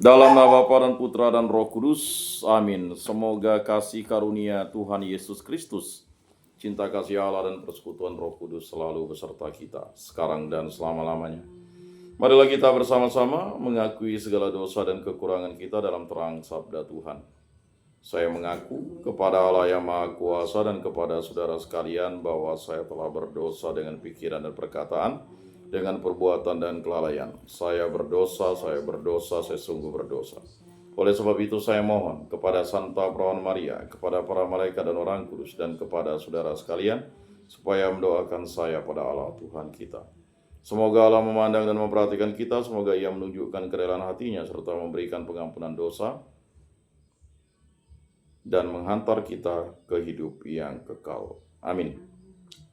Dalam nama Bapa dan Putra dan Roh Kudus, amin. Semoga kasih karunia Tuhan Yesus Kristus, cinta kasih Allah dan persekutuan Roh Kudus selalu beserta kita, sekarang dan selama-lamanya. Marilah kita bersama-sama mengakui segala dosa dan kekurangan kita dalam terang sabda Tuhan. Saya mengaku kepada Allah yang Maha Kuasa dan kepada saudara sekalian bahwa saya telah berdosa dengan pikiran dan perkataan, dengan perbuatan dan kelalaian. Saya berdosa, saya sungguh berdosa. Oleh sebab itu saya mohon kepada Santa Perawan Maria, kepada para malaikat dan orang kudus, dan kepada saudara sekalian, supaya mendoakan saya pada Allah Tuhan kita. Semoga Allah memandang dan memperhatikan kita, semoga Ia menunjukkan kerelaan hatinya, serta memberikan pengampunan dosa, dan menghantar kita ke hidup yang kekal. Amin.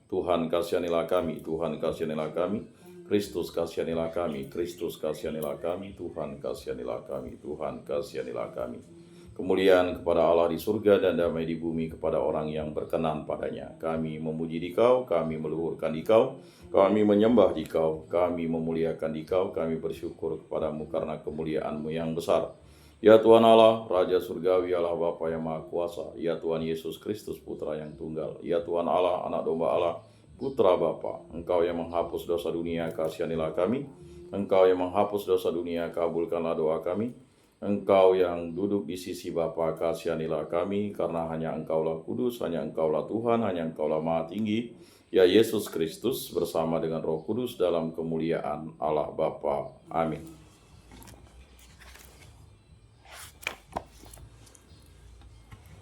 Tuhan kasihanilah kami, Tuhan kasihanilah kami, Kristus kasihanilah kami, Kristus kasihanilah kami, Tuhan kasihanilah kami, Tuhan kasihanilah kami. Kemuliaan kepada Allah di surga dan damai di bumi kepada orang yang berkenan padanya. Kami memuji Dikau, kami meluhurkan Dikau, kami menyembah Dikau, kami memuliakan Dikau, kami bersyukur kepadamu karena kemuliaan-Mu yang besar. Ya Tuhan Allah, Raja Surgawi, Allah Bapa yang Maha Kuasa, ya Tuhan Yesus Kristus Putra yang Tunggal, ya Tuhan Allah, Anak Domba Allah, Putra Bapa, Engkau yang menghapus dosa dunia, kasihanilah kami. Engkau yang menghapus dosa dunia, kabulkanlah doa kami. Engkau yang duduk di sisi Bapa, kasihanilah kami, karena hanya Engkaulah kudus, hanya Engkaulah Tuhan, hanya Engkaulah Maha Tinggi, ya Yesus Kristus bersama dengan Roh Kudus dalam kemuliaan Allah Bapa. Amin.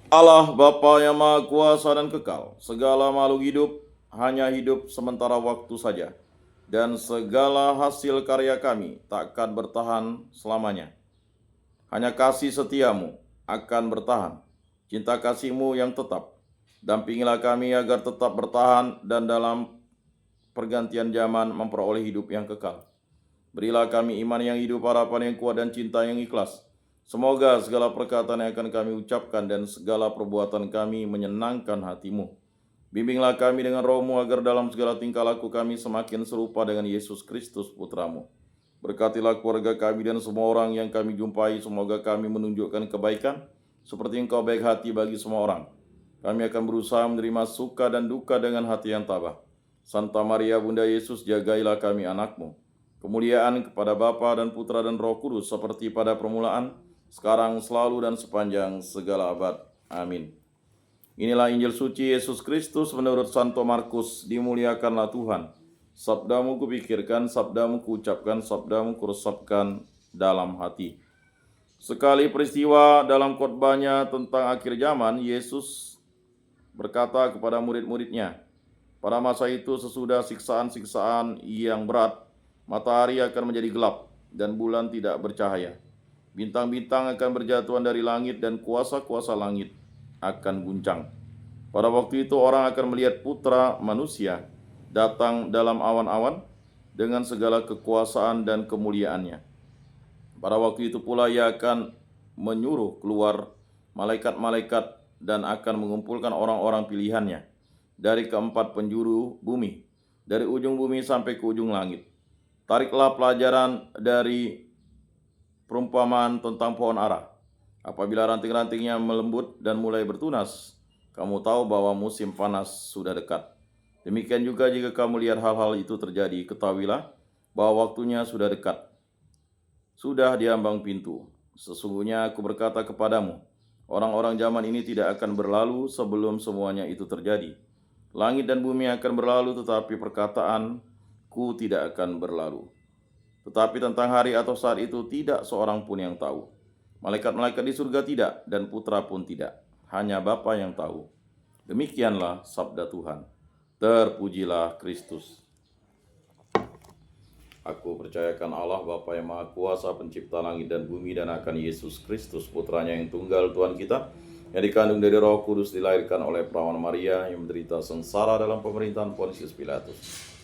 Allah Bapa yang Maha Kuasa dan Kekal, segala makhluk hidup hanya hidup sementara waktu saja, dan segala hasil karya kami takkan bertahan selamanya. Hanya kasih setiamu akan bertahan, cinta kasihmu yang tetap. Dampingilah kami agar tetap bertahan dan dalam pergantian zaman memperoleh hidup yang kekal. Berilah kami iman yang hidup, harapan yang kuat, dan cinta yang ikhlas. Semoga segala perkataan yang akan kami ucapkan dan segala perbuatan kami menyenangkan hati-Mu. Bimbinglah kami dengan Roh-Mu agar dalam segala tingkah laku kami semakin serupa dengan Yesus Kristus Putra-Mu. Berkatilah keluarga kami dan semua orang yang kami jumpai. Semoga kami menunjukkan kebaikan seperti Engkau baik hati bagi semua orang. Kami akan berusaha menerima suka dan duka dengan hati yang tabah. Santa Maria Bunda Yesus, jagailah kami anak-Mu. Kemuliaan kepada Bapa dan Putra dan Roh Kudus seperti pada permulaan, sekarang, selalu, dan sepanjang segala abad. Amin. Inilah Injil suci Yesus Kristus menurut Santo Markus. Dimuliakanlah Tuhan. Sabdamu kupikirkan, sabdamu kuucapkan, sabdamu kuresapkan dalam hati. Sekali peristiwa dalam khotbahnya tentang akhir zaman, Yesus berkata kepada murid-muridnya, pada masa itu sesudah siksaan-siksaan yang berat, matahari akan menjadi gelap dan bulan tidak bercahaya. Bintang-bintang akan berjatuhan dari langit dan kuasa-kuasa langit akan guncang. Pada waktu itu orang akan melihat Putra Manusia datang dalam awan-awan dengan segala kekuasaan dan kemuliaannya. Pada waktu itu pula Ia akan menyuruh keluar malaikat-malaikat dan akan mengumpulkan orang-orang pilihannya dari keempat penjuru bumi, dari ujung bumi sampai ke ujung langit. Tariklah pelajaran dari perumpamaan tentang pohon ara. Apabila ranting-rantingnya melembut dan mulai bertunas, kamu tahu bahwa musim panas sudah dekat. Demikian juga jika kamu lihat hal-hal itu terjadi, ketahuilah bahwa waktunya sudah dekat. Sudah di ambang pintu. Sesungguhnya aku berkata kepadamu, orang-orang zaman ini tidak akan berlalu sebelum semuanya itu terjadi. Langit dan bumi akan berlalu, tetapi perkataanku tidak akan berlalu. Tetapi tentang hari atau saat itu tidak seorang pun yang tahu. Malaikat-malaikat di surga tidak, dan Putra pun tidak. Hanya Bapa yang tahu. Demikianlah sabda Tuhan. Terpujilah Kristus. Aku percayakan Allah Bapa yang Maha Kuasa, pencipta langit dan bumi, dan akan Yesus Kristus, Putranya yang tunggal Tuhan kita, yang dikandung dari Roh Kudus, dilahirkan oleh Perawan Maria, yang menderita sengsara dalam pemerintahan Pontius Pilatus,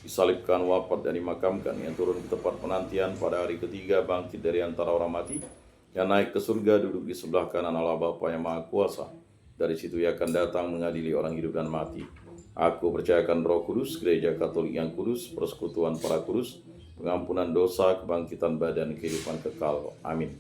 disalibkan, wafat, dan dimakamkan, yang turun ke tempat penantian, pada hari ketiga bangkit dari antara orang mati, yang naik ke surga, duduk di sebelah kanan Allah Bapa yang Maha Kuasa. Dari situ Ia akan datang mengadili orang hidup dan mati. Aku percayakan Roh Kudus, Gereja Katolik yang kudus, persekutuan para kudus, pengampunan dosa, kebangkitan badan, kehidupan kekal. Amin.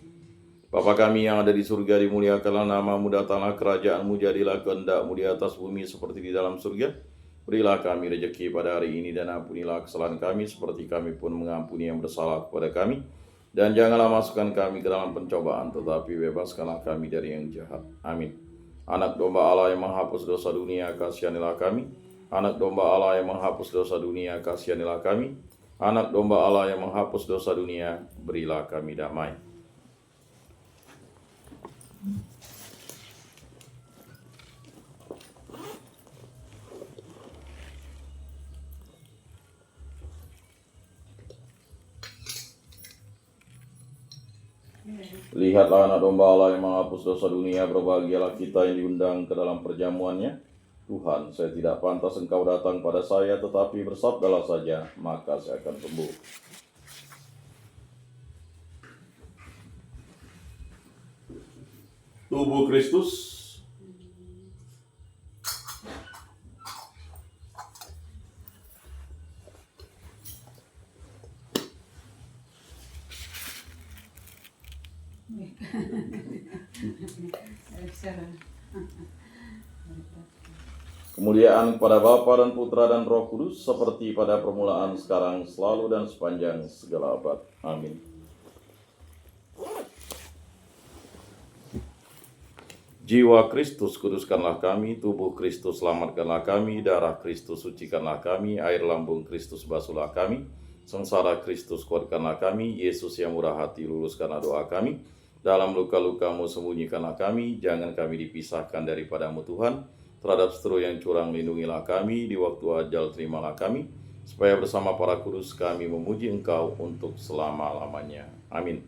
Bapa kami yang ada di surga, dimuliakanlah namamu, datanglah kerajaanmu, jadilah kehendakmu di atas bumi seperti di dalam surga. Berilah kami rezeki pada hari ini dan ampunilah kesalahan kami seperti kami pun mengampuni yang bersalah kepada kami. Dan janganlah masukkan kami ke dalam pencobaan, tetapi bebaskanlah kami dari yang jahat. Amin. Anak domba Allah yang menghapus dosa dunia, kasihanilah kami. Anak domba Allah yang menghapus dosa dunia, kasihanilah kami. Anak domba Allah yang menghapus dosa dunia, berilah kami damai. Lihatlah anak domba Allah yang menghapus dosa dunia, berbahagialah kita yang diundang ke dalam perjamuannya. Tuhan, saya tidak pantas Engkau datang pada saya, tetapi bersabdalah saja, maka saya akan sembuh. Tubuh Kristus. Kemuliaan kepada Bapa dan Putra dan Roh Kudus, seperti pada permulaan, sekarang, selalu, dan sepanjang segala abad. Amin. Jiwa Kristus, kuduskanlah kami. Tubuh Kristus, selamatkanlah kami. Darah Kristus, sucikanlah kami. Air lambung Kristus, basuhlah kami. Sengsara Kristus, kuatkanlah kami. Yesus yang murah hati, luluskanlah doa kami. Dalam luka-lukamu, sembunyikanlah kami. Jangan kami dipisahkan daripadamu, Tuhan. Terhadap seteru yang curang, lindungilah kami. Di waktu ajal, terimalah kami. Supaya bersama para kudus kami memuji Engkau untuk selama-lamanya. Amin.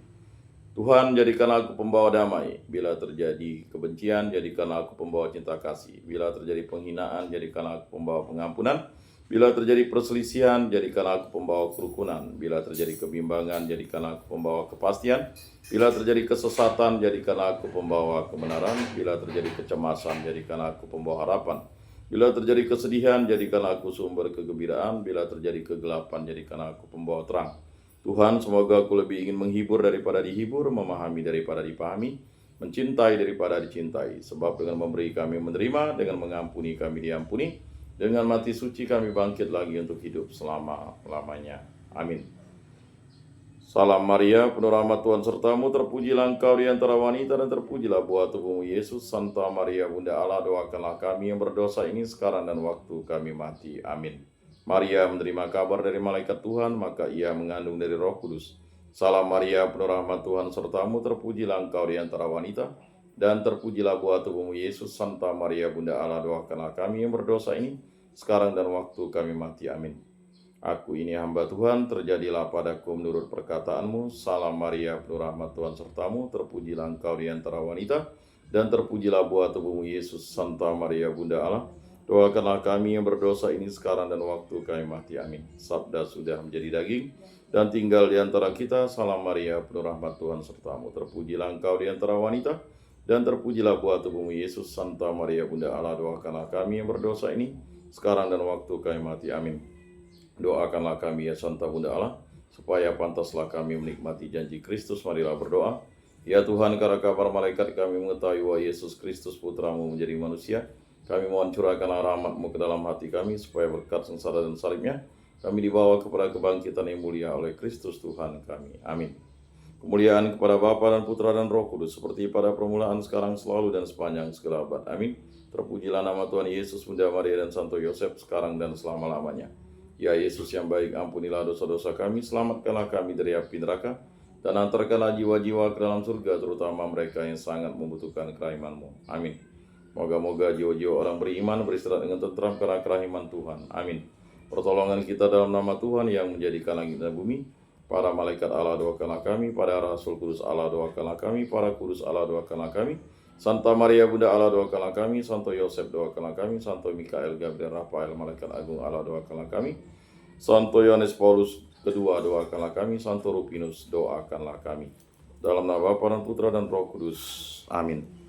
Tuhan, jadikanlah aku pembawa damai. Bila terjadi kebencian, jadikanlah aku pembawa cinta kasih. Bila terjadi penghinaan, jadikanlah aku pembawa pengampunan. Bila terjadi perselisihan, jadikanlah aku pembawa kerukunan. Bila terjadi kebimbangan, jadikanlah aku pembawa kepastian. Bila terjadi kesesatan, jadikanlah aku pembawa kebenaran. Bila terjadi kecemasan, jadikanlah aku pembawa harapan. Bila terjadi kesedihan, jadikanlah aku sumber kegembiraan. Bila terjadi kegelapan, jadikanlah aku pembawa terang. Tuhan, semoga aku lebih ingin menghibur daripada dihibur, memahami daripada dipahami, mencintai daripada dicintai. Sebab dengan memberi kami menerima, dengan mengampuni kami diampuni, dengan mati suci kami bangkit lagi untuk hidup selama-lamanya. Amin. Salam Maria, penuh rahmat Tuhan sertamu, terpujilah engkau di antara wanita dan terpujilah buah tubuhmu Yesus. Santa Maria Bunda Allah, doakanlah kami yang berdosa ini sekarang dan waktu kami mati. Amin. Maria menerima kabar dari malaikat Tuhan, maka ia mengandung dari Roh Kudus. Salam Maria, penuh rahmat Tuhan sertamu, terpujilah engkau di antara wanita, dan terpujilah buah tubuhmu Yesus. Santa Maria Bunda Allah, doakanlah kami yang berdosa ini, sekarang dan waktu kami mati. Amin. Aku ini hamba Tuhan, terjadilah padaku menurut perkataanmu. Salam Maria, penuh rahmat Tuhan sertamu, terpujilah engkau di antara wanita, dan terpujilah buah tubuhmu Yesus. Santa Maria Bunda Allah, doakanlah kami yang berdosa ini sekarang dan waktu kami mati. Amin. Sabda sudah menjadi daging dan tinggal di antara kita. Salam Maria, penuh rahmat Tuhan sertamu, terpujilah engkau di antara wanita, dan terpujilah buah tubuhmu Yesus. Santa Maria Bunda Allah, doakanlah kami yang berdosa ini sekarang dan waktu kami mati. Amin. Doakanlah kami ya Santa Bunda Allah, supaya pantaslah kami menikmati janji Kristus. Marilah berdoa. Ya Tuhan, karena kabar malaikat kami mengetahui bahwa Yesus Kristus Putramu menjadi manusia, kami mohon curahkanlah rahmat-Mu ke dalam hati kami, supaya berkat sengsara dan salibnya, kami dibawa kepada kebangkitan yang mulia oleh Kristus Tuhan kami. Amin. Kemuliaan kepada Bapa dan Putra dan Roh Kudus, seperti pada permulaan, sekarang, selalu, dan sepanjang segala abad. Amin. Terpujilah nama Tuhan Yesus, Bunda Maria, dan Santo Yosef, sekarang dan selama-lamanya. Ya Yesus yang baik, ampunilah dosa-dosa kami, selamatkanlah kami dari api neraka, dan antarkanlah jiwa-jiwa ke dalam surga, terutama mereka yang sangat membutuhkan kerahiman-Mu. Amin. Moga-moga jiwa-jiwa orang beriman beristirahat dengan tentram karena kerahiman Tuhan. Amin. Pertolongan kita dalam nama Tuhan yang menjadikan langit dan bumi. Para malaikat Allah, doakanlah kami. Para Rasul Kudus Allah, doakanlah kami. Para Kudus Allah, doakanlah kami. Santa Maria Bunda Allah, doakanlah kami. Santo Yosef, doakanlah kami. Santo Mikael, Gabriel, Rafael, malaikat agung Allah, doakanlah kami. Santo Yohanes Paulus kedua, doakanlah kami. Santo Rupinus, doakanlah kami. Dalam nama Bapa dan Putra dan Roh Kudus. Amin.